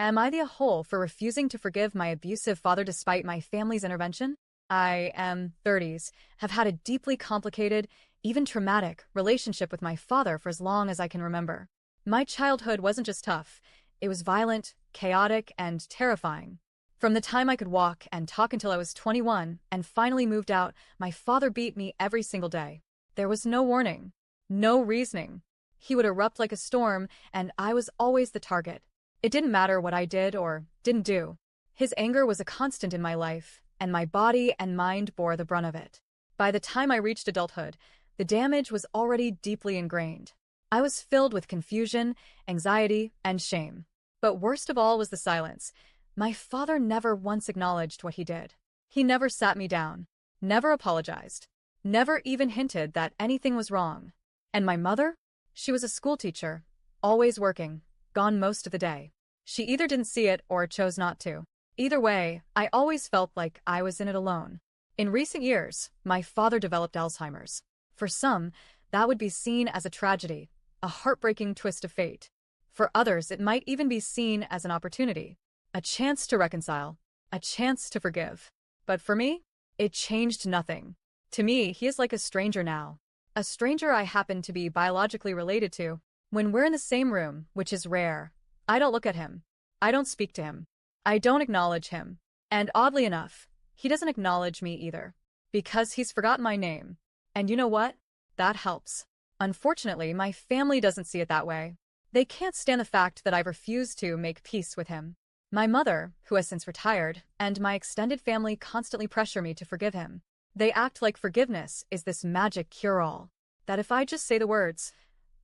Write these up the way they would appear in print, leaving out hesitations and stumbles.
Am I the whole for refusing to forgive my abusive father despite my family's intervention? I am 30s, have had a deeply complicated, even traumatic, relationship with my father for as long as I can remember. My childhood wasn't just tough, it was violent, chaotic, and terrifying. From the time I could walk and talk until I was 21 and finally moved out, my father beat me every single day. There was no warning, no reasoning. He would erupt like a storm, and I was always the target. It didn't matter what I did or didn't do. His anger was a constant in my life, and my body and mind bore the brunt of it. By the time I reached adulthood, the damage was already deeply ingrained. I was filled with confusion, anxiety, and shame. But worst of all was the silence. My father never once acknowledged what he did. He never sat me down, never apologized, never even hinted that anything was wrong. And my mother? She was a schoolteacher, always working, gone most of the day. She either didn't see it or chose not to. Either way, I always felt like I was in it alone. In recent years, my father developed Alzheimer's. For some, that would be seen as a tragedy, a heartbreaking twist of fate. For others, it might even be seen as an opportunity, a chance to reconcile, a chance to forgive. But for me, it changed nothing. To me, he is like a stranger now. A stranger I happen to be biologically related to. When we're in the same room, which is rare, I don't look at him. I don't speak to him. I don't acknowledge him. And oddly enough, he doesn't acknowledge me either. Because he's forgotten my name. And you know what? That helps. Unfortunately, my family doesn't see it that way. They can't stand the fact that I've refused to make peace with him. My mother, who has since retired, and my extended family constantly pressure me to forgive him. They act like forgiveness is this magic cure-all, that if I just say the words,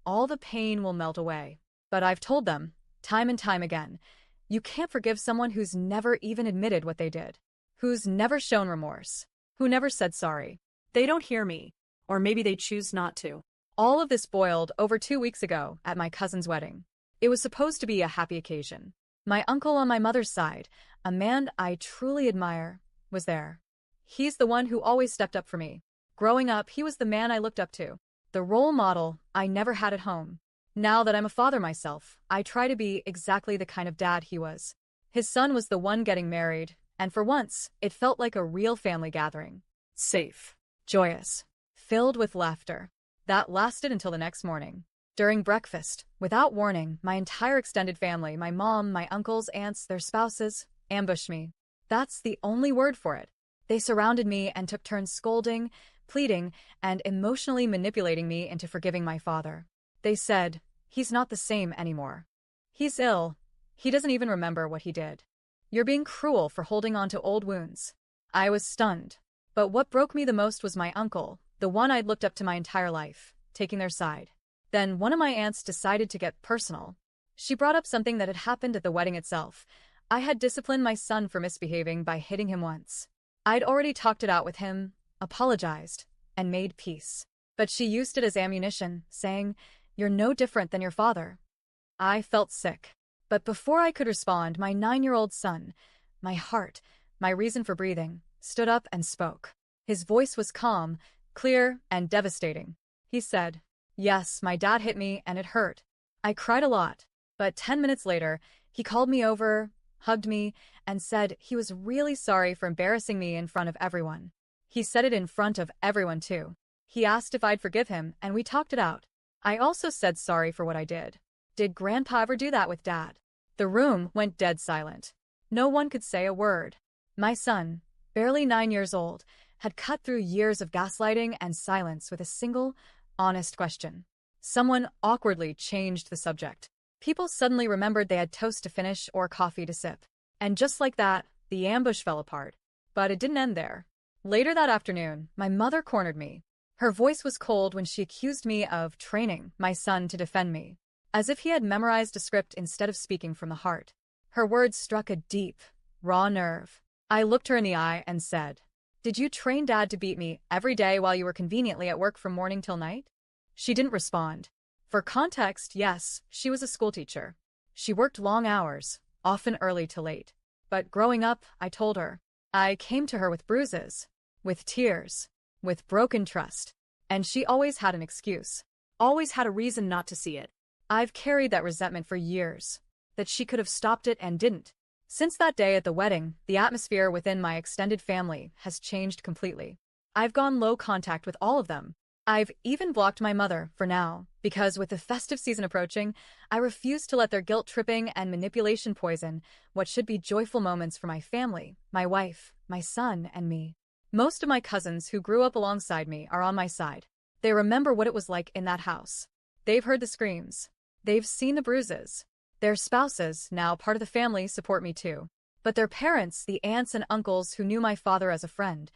all the pain will melt away. But I've told them, time and time again, you can't forgive someone who's never even admitted what they did, who's never shown remorse, who never said sorry. They don't hear me, or maybe they choose not to. All of this boiled over 2 weeks ago at my cousin's wedding. It was supposed to be a happy occasion. My uncle on my mother's side, a man I truly admire, was there. He's the one who always stepped up for me. Growing up, he was the man I looked up to, the role model I never had at home. Now that I'm a father myself, I try to be exactly the kind of dad he was. His son was the one getting married, and for once, it felt like a real family gathering. Safe, joyous, filled with laughter. That lasted until the next morning. During breakfast, without warning, my entire extended family, my mom, my uncles, aunts, their spouses, ambushed me. That's the only word for it. They surrounded me and took turns scolding, pleading, and emotionally manipulating me into forgiving my father. They said, he's not the same anymore. He's ill. He doesn't even remember what he did. You're being cruel for holding on to old wounds. I was stunned. But what broke me the most was my uncle, the one I'd looked up to my entire life, taking their side. Then one of my aunts decided to get personal. She brought up something that had happened at the wedding itself. I had disciplined my son for misbehaving by hitting him once. I'd already talked it out with him, apologized, and made peace. But she used it as ammunition, saying, "You're no different than your father." I felt sick. But before I could respond, my 9-year-old son, my heart, my reason for breathing, stood up and spoke. His voice was calm, clear, and devastating. He said, "Yes, my dad hit me and it hurt. I cried a lot." But 10 minutes later, he called me over, hugged me, and said he was really sorry for embarrassing me in front of everyone. He said it in front of everyone too. He asked if I'd forgive him, and we talked it out. I also said sorry for what I did. Did Grandpa ever do that with Dad? The room went dead silent. No one could say a word. My son, barely 9 years old, had cut through years of gaslighting and silence with a single, honest question. Someone awkwardly changed the subject. People suddenly remembered they had toast to finish or coffee to sip. And just like that, the ambush fell apart. But it didn't end there. Later that afternoon, my mother cornered me. Her voice was cold when she accused me of training my son to defend me, as if he had memorized a script instead of speaking from the heart. Her words struck a deep, raw nerve. I looked her in the eye and said, "Did you train Dad to beat me every day while you were conveniently at work from morning till night?" She didn't respond. For context, yes, she was a schoolteacher. She worked long hours, often early to late. But growing up, I told her, I came to her with bruises, with tears, with broken trust. And she always had an excuse, always had a reason not to see it. I've carried that resentment for years. that she could have stopped it and didn't. Since that day at the wedding, the atmosphere within my extended family has changed completely. I've gone low contact with all of them. I've even blocked my mother for now, because with the festive season approaching, I refuse to let their guilt-tripping and manipulation poison what should be joyful moments for my family, my wife, my son, and me. Most of my cousins who grew up alongside me are on my side. They remember what it was like in that house. They've heard the screams. They've seen the bruises. Their spouses, now part of the family, support me too. But their parents, the aunts and uncles who knew my father as a friend,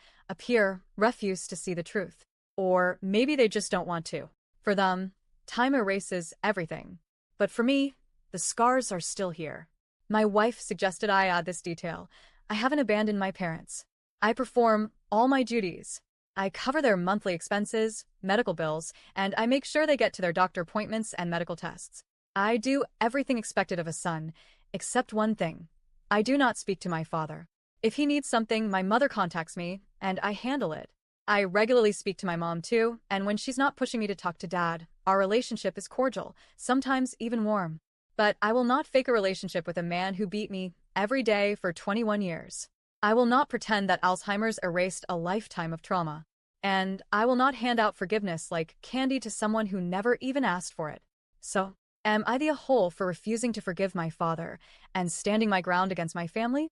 refuse to see the truth. Or maybe they just don't want to. For them, time erases everything. But for me, the scars are still here. My wife suggested I add this detail. I haven't abandoned my parents. I perform all my duties. I cover their monthly expenses, medical bills, and I make sure they get to their doctor appointments and medical tests. I do everything expected of a son, except one thing. I do not speak to my father. If he needs something, my mother contacts me, and I handle it. I regularly speak to my mom too, and when she's not pushing me to talk to dad, our relationship is cordial, sometimes even warm. But I will not fake a relationship with a man who beat me every day for 21 years. I will not pretend that Alzheimer's erased a lifetime of trauma. And I will not hand out forgiveness like candy to someone who never even asked for it. So, am I the a-hole for refusing to forgive my father and standing my ground against my family?